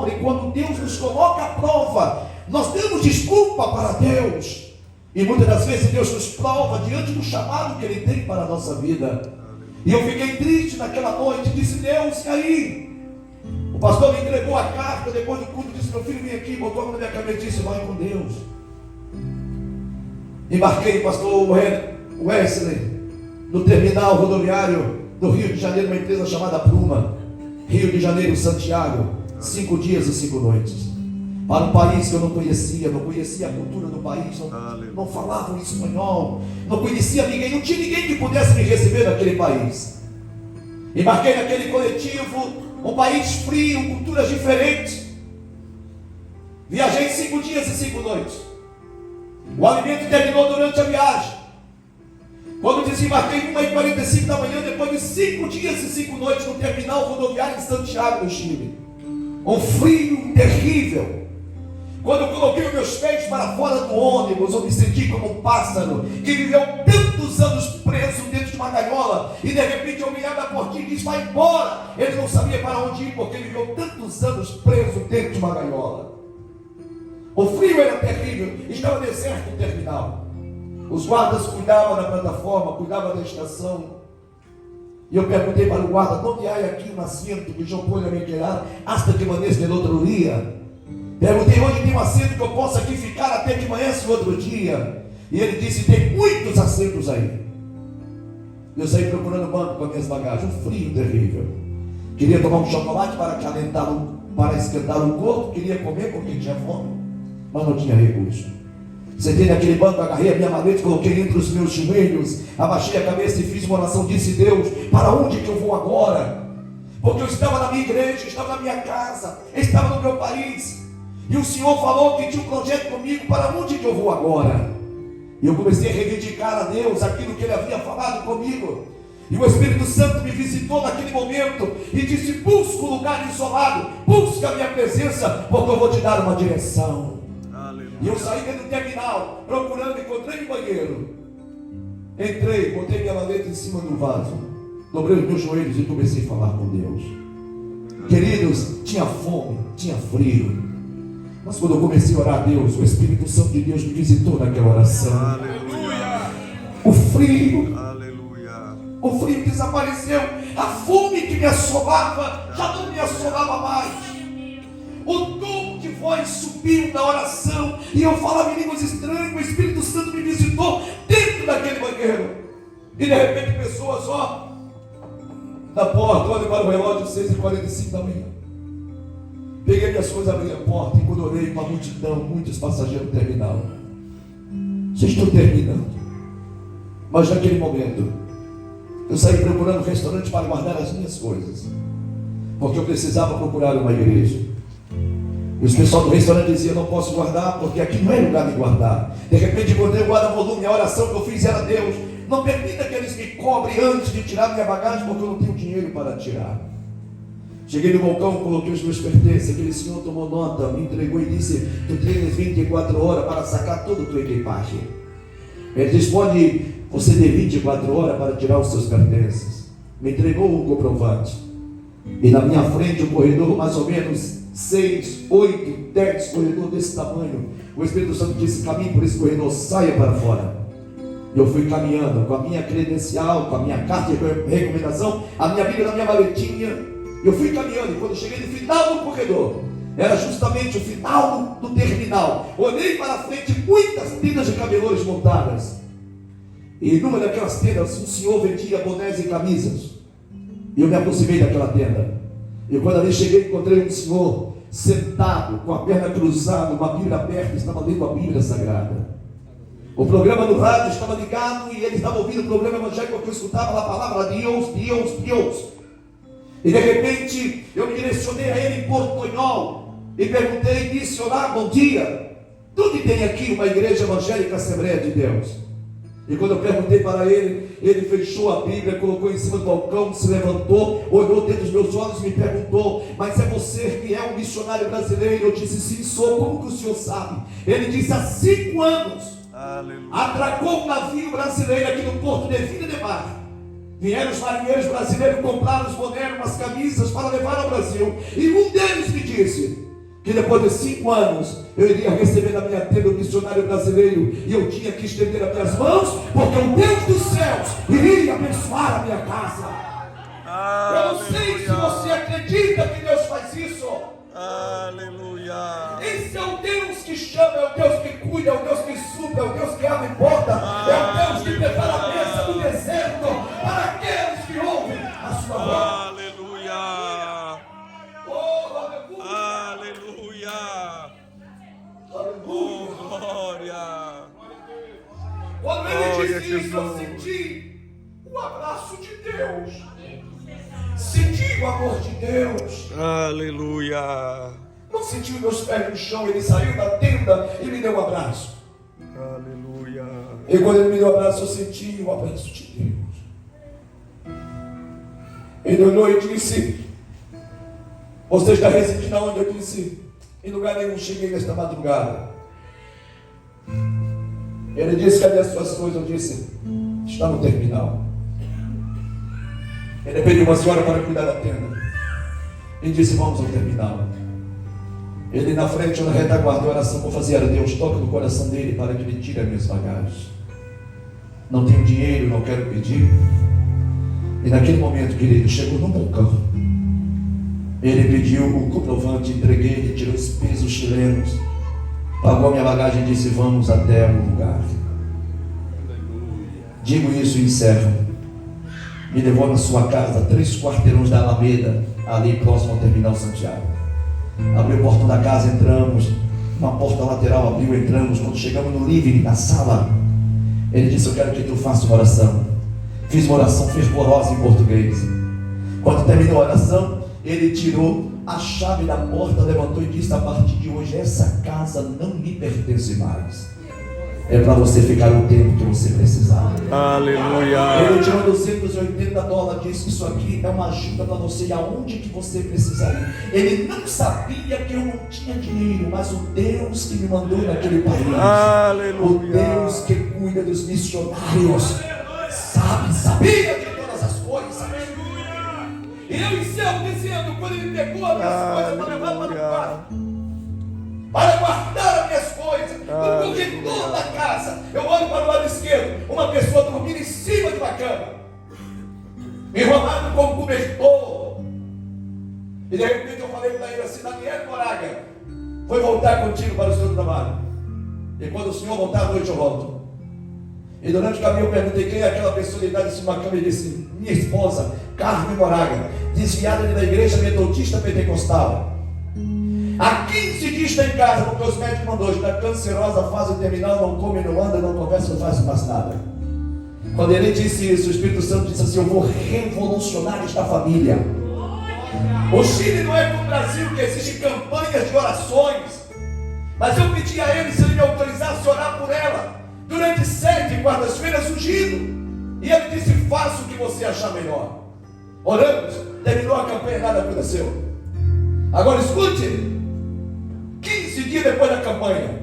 obra, e quando Deus nos coloca à prova, nós damos desculpa para Deus. E muitas das vezes Deus nos prova diante do chamado que Ele tem para a nossa vida. E eu fiquei triste naquela noite, disse: Deus, e aí? O pastor me entregou a carta depois do culto, disse: meu filho, vem aqui, botou a mão na minha cabeça e disse: vai com Deus. Embarquei, pastor Wesley, no terminal rodoviário do Rio de Janeiro, uma empresa chamada Pluma, Rio de Janeiro, Santiago, 5 dias e 5 noites. Para um país que eu não conhecia a cultura do país, não falava espanhol, não conhecia ninguém, não tinha ninguém que pudesse me receber naquele país. Embarquei naquele coletivo, um país frio, culturas diferentes. Viajei 5 dias e 5 noites. O alimento terminou durante a viagem. Quando desembarquei 1h45 da manhã, depois de 5 dias e 5 noites no terminal rodoviário em Santiago, no Chile. Um frio terrível. Quando eu coloquei os meus pés para fora do ônibus, eu me senti como um pássaro que viveu tantos anos preso dentro de uma gaiola, e de repente eu mirava a portinha e disse: vai embora. Ele não sabia para onde ir, porque ele viveu tantos anos preso dentro de uma gaiola. O frio era terrível, estava deserto o terminal. Os guardas cuidavam da plataforma, cuidavam da estação. E eu perguntei para o guarda: onde há aqui um assento que eu pueda me quedar hasta que amanheça el outro dia? Perguntei: onde tem um assento que eu possa aqui ficar até que amanheça o outro dia? E ele disse: tem muitos assentos aí. Eu saí procurando o banco com as minhas bagagens, um frio terrível. Queria tomar um chocolate para esquentar o corpo, queria comer porque tinha fome, mas não tinha recurso. Sentei naquele banco, agarrei a minha maleta, coloquei entre os meus joelhos, abaixei a cabeça e fiz uma oração. Disse: Deus, para onde que eu vou agora? Porque eu estava na minha igreja, estava na minha casa, estava no meu país, e o Senhor falou que tinha um projeto comigo. Para onde que eu vou agora? E eu comecei a reivindicar a Deus aquilo que Ele havia falado comigo. E o Espírito Santo me visitou naquele momento e disse: busca um lugar isolado, busca a minha presença, porque eu vou te dar uma direção. Aleluia. E eu saí dentro do terminal, procurando, encontrei um banheiro. Entrei, botei minha maleta em cima do vaso, dobrei os meus joelhos e comecei a falar com Deus. Queridos, tinha fome, tinha frio, mas quando eu comecei a orar a Deus, o Espírito Santo de Deus me visitou naquela oração. Aleluia. O frio, aleluia, o frio desapareceu. A fome que me assolava já não me assolava mais. O tom de voz subiu na oração e eu falava em línguas estranhas. O Espírito Santo me visitou dentro daquele banheiro. E de repente pessoas, na porta, olha para o relógio, 6h45 da manhã. Peguei minhas coisas, abri a porta e quando olhei, uma multidão, muitos passageiros no terminal. Já estou terminando. Mas naquele momento, eu saí procurando um restaurante para guardar as minhas coisas, porque eu precisava procurar uma igreja. E os pessoal do restaurante diziam: não posso guardar, porque aqui não é lugar de guardar. De repente encontrei o guarda-volume. A oração que eu fiz era: Deus, não permita que eles me cobrem antes de tirar minha bagagem, porque eu não tenho dinheiro para tirar. Cheguei no balcão, coloquei os meus pertences. Aquele senhor tomou nota, me entregou e disse: tu tens 24 horas para sacar toda a tua equipagem. Ele disse: você tem 24 horas para tirar os seus pertences. Me entregou um comprovante. E na minha frente, um corredor mais ou menos 6, 8, 10 corredor desse tamanho. O Espírito Santo disse: caminhe por esse corredor, saia para fora. E eu fui caminhando com a minha credencial, com a minha carta de recomendação, a minha Bíblia na minha maletinha. Eu fui caminhando, e quando cheguei no final do corredor, era justamente o final do terminal. Olhei para frente, muitas tendas de camelores montadas. E numa daquelas tendas, um senhor vendia bonés e camisas. E eu me aproximei daquela tenda. E quando ali cheguei, encontrei um senhor sentado, com a perna cruzada, uma Bíblia aberta, estava lendo a Bíblia Sagrada. O programa do rádio estava ligado e ele estava ouvindo o programa evangélico, porque eu escutava a palavra Deus, Deus, Deus. E de repente eu me direcionei a ele em portunhol e perguntei, disse: olá, bom dia. Tudo tem aqui uma igreja evangélica, Assembleia de Deus? E quando eu perguntei para ele, ele fechou a Bíblia, colocou em cima do balcão, se levantou, olhou dentro dos meus olhos e me perguntou: mas é você que é um missionário brasileiro? Eu disse: sim, sou. Como que o senhor sabe? Ele disse: há 5 anos, aleluia, atracou um navio brasileiro aqui no porto de Vila de Mar. Vieram os marinheiros brasileiros comprar os bonés, umas camisas para levar ao Brasil. E um deles me disse: que depois de 5 anos eu iria receber na minha tenda um missionário brasileiro e eu tinha que estender as minhas mãos, porque o Deus dos céus iria abençoar a minha casa. Eu não sei se você acredita que Deus faz isso. Aleluia. Esse é o Deus que chama, é o Deus que cuida, é o Deus que supre, é o Deus que abre porta, é o Deus que prepara a mesa no deserto para aqueles que ouvem a sua voz. Aleluia. Oh, aleluia. Aleluia. Aleluia. Oh, glória. Quando ele Glória disse a isso, eu Jesus. senti o abraço de Deus. Senti o amor de Deus. Aleluia. Não senti os meus pés no chão. Ele saiu da tenda e me deu um abraço. Aleluia. E quando ele me deu um abraço, eu senti o abraço de Deus. Ele olhou e disse: você está residindo aonde? Eu disse: em lugar nenhum, cheguei nesta madrugada. Ele disse: cadê as suas coisas? Eu disse: está no terminal. Ele pediu uma senhora para cuidar da tenda e disse: vamos ao terminal. Ele na frente, eu na retaguarda, a oração que eu fazia era: Deus, toca no coração dele para que ele tire as minhas bagagens. Não tenho dinheiro, não quero pedir. E naquele momento, querido, chegou no balcão. Ele pediu o comprovante, entreguei, ele tirou os pesos chilenos, pagou a minha bagagem e disse: vamos até o lugar. Digo isso e encerro. Me levou na sua casa, 3 quarteirões da Alameda, ali próximo ao Terminal Santiago. Abriu o portão da casa, entramos. Uma porta lateral abriu, entramos. Quando chegamos no living, na sala, ele disse: eu quero que tu faça uma oração. Fiz uma oração fervorosa em português. Quando terminou a oração, ele tirou a chave da porta, levantou e disse: a partir de hoje essa casa não me pertence mais. É para você ficar o tempo que você precisar. Aleluia. Ele tirou $280, disse: isso aqui é uma ajuda para você ir aonde que você precisar ir. Ele não sabia que eu não tinha dinheiro, mas o Deus que me mandou naquele país, Aleluia. o Deus que cuida dos missionários, sabia de todas as coisas. E eu encerro dizendo: quando ele pegou as minhas coisas para levar para o quarto, para guardar as minhas coisas no corredor da casa, eu olho para o lado esquerdo, uma pessoa dormindo em cima de uma cama, enrolado como cobertor. E de repente eu falei para ele assim: Daniel Moraga, vou voltar contigo para o seu trabalho, e quando o senhor voltar à noite eu volto. E durante o caminho eu perguntei: quem é aquela pessoa deitada em cima da cama? Ele disse: minha esposa, Carmen Moraga, desviada da igreja metodista pentecostal. Há 15 dias está em casa, porque os médicos mandou: está cancerosa, fase terminal, não come, não anda, não conversa, não faz mais nada. Quando ele disse isso, o Espírito Santo disse assim: eu vou revolucionar esta família. O Chile não é como o Brasil, que existem campanhas de orações, mas eu pedi a ele se ele me autorizasse a orar por ela durante 7 quartas-feiras ungido, e ele disse: faça o que você achar melhor. Oramos, terminou a campanha, nada aconteceu. Agora escute: 15 dias depois da campanha,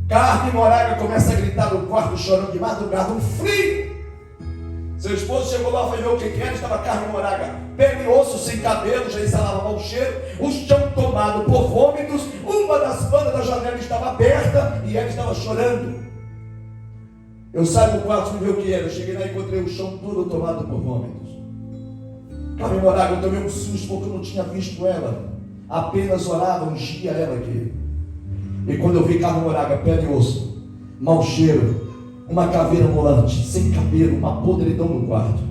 Carmen Moraga começa a gritar no quarto, chorando de madrugada, um frio. Seu esposo chegou lá, foi ver o que era. Estava Carmen Moraga, pele e osso, sem cabelo, já exalava mau cheiro, o chão tomado por vômitos, uma das bandas da janela estava aberta e ela estava chorando. Eu saio do quarto e vi o que era. Eu cheguei lá e encontrei o chão todo tomado por vômitos. Carmen Moraga, eu tomei um susto porque eu não tinha visto ela, apenas orava, ungia ela aqui. E quando eu vi Carmen Moraga, pele e osso, mau cheiro, uma caveira ambulante, sem cabelo, uma podridão no quarto.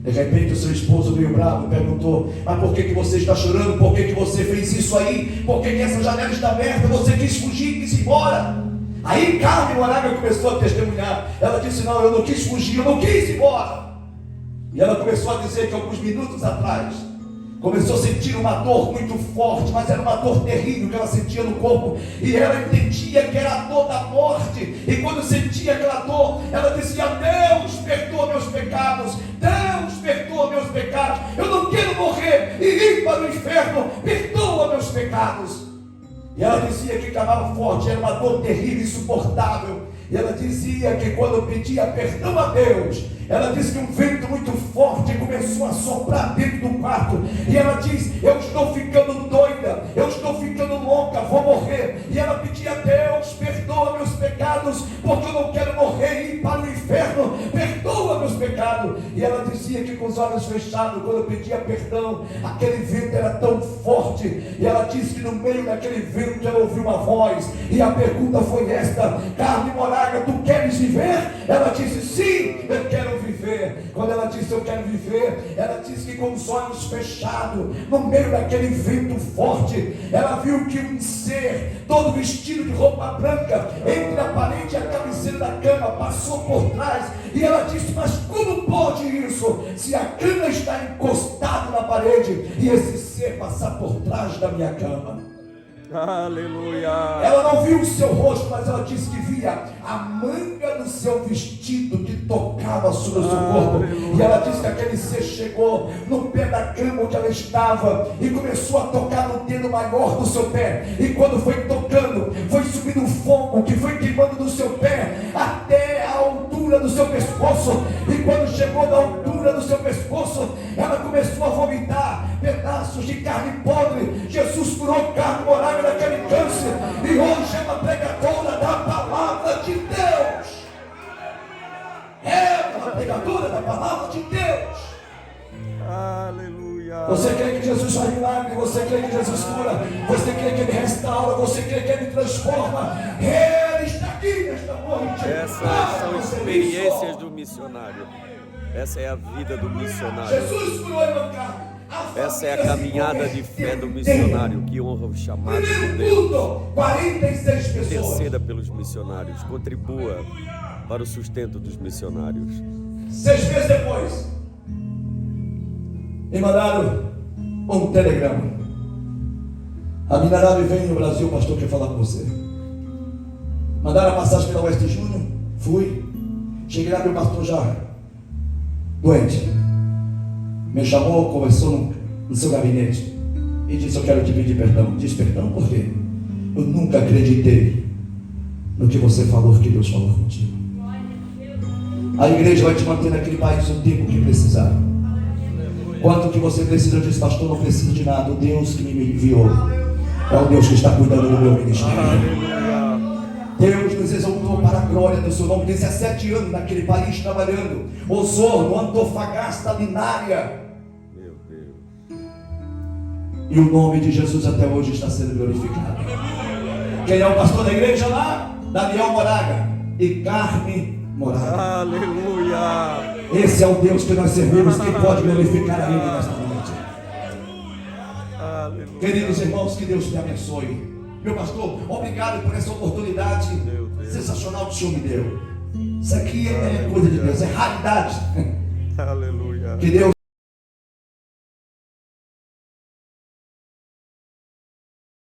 De repente o seu esposo veio bravo e perguntou: mas por que você está chorando? Por que você fez isso aí? Por que essa janela está aberta? Você quis fugir, quis ir embora? Aí Carmen Moraga começou a testemunhar. Ela disse: não, eu não quis fugir, eu não quis ir embora. E ela começou a dizer que alguns minutos atrás começou a sentir uma dor muito forte, mas era uma dor terrível que ela sentia no corpo, e ela entendia que era a dor da morte. E quando sentia aquela dor, ela dizia: Deus, perdoa meus pecados, Deus, perdoa meus pecados, eu não quero morrer e ir para o inferno, perdoa meus pecados. E ela dizia que clamava forte, era uma dor terrível, insuportável. E ela dizia que quando pedia perdão a Deus, ela disse que um vento muito forte começou a soprar dentro do quarto. E ela diz: eu estou ficando doida, olhos fechados, quando pedia perdão, aquele vento era tão forte, e ela disse que no meio daquele vento ela ouviu uma voz, e a pergunta foi esta: Carmen Moraga, tu queres viver? Ela disse: sim, eu quero viver. Quando ela disse eu quero viver, ela disse que com os olhos fechados, no meio daquele vento forte, ela viu que um ser, todo vestido de roupa branca, entre a parede e a cabeceira da cama, passou por trás, e ela disse: mas como pode isso, se a cama está encostada na parede, e esse ser passar por trás da minha cama? Aleluia. Ela não viu o seu rosto, mas ela disse que via a manga do seu vestido que tocava sobre o seu corpo. Aleluia. E ela disse que aquele ser chegou no pé da cama onde ela estava e começou a tocar no dedo maior do seu pé. E quando foi tocando, foi subindo fogo que foi queimando do seu pé até a altura do seu pescoço. E quando chegou na altura do seu pescoço, ela começou a vomitar pedaços de carne podre. Jesus curou Carmen Moraga daquele câncer, e hoje é uma pregadora da palavra de Deus. É uma pregadora da palavra de Deus. Aleluia. Você crê que Jesus faz milagre? Você crê que Jesus cura? Você crê que Ele restaura? Você crê que Ele transforma? Ele está aqui nesta noite. Essas são experiências do missionário. Essa é a vida do missionário. Jesus curou irmã Carmen. Essa é a caminhada de fé do missionário que honra o chamado de Primeiro Deus. culto, 46 pessoas. Interceda pelos missionários, contribua para o sustento dos missionários. 6 meses depois, me mandaram um telegrama. A Minarabe vem no Brasil, o pastor quer falar com você. Mandaram a passagem pela Oeste Júnior, fui. Cheguei lá, meu pastor já doente. Me chamou, conversou no seu gabinete e disse: eu quero te pedir perdão. Disse: perdão por quê? Eu nunca acreditei no que você falou, que Deus falou contigo. A igreja vai te manter naquele país o tempo que precisar. Quanto que você precisa? Eu disse: pastor, não preciso de nada. O Deus que me enviou é o Deus que está cuidando do meu ministério. Deus nos exaltou para a glória do seu nome. 17 anos naquele país trabalhando. Osorno, Antofagasta, Linária. Meu Deus. E o nome de Jesus até hoje está sendo glorificado. Quem é o pastor da igreja lá? Daniel Moraga e Carmen Moraga. Aleluia. Esse é o Deus que nós servimos, que pode glorificar a Ele nesta noite. Aleluia. Queridos irmãos, que Deus te abençoe. Meu pastor, obrigado por essa oportunidade sensacional que o Senhor me deu. Isso aqui é coisa de Deus, é raridade. Aleluia. Que Deus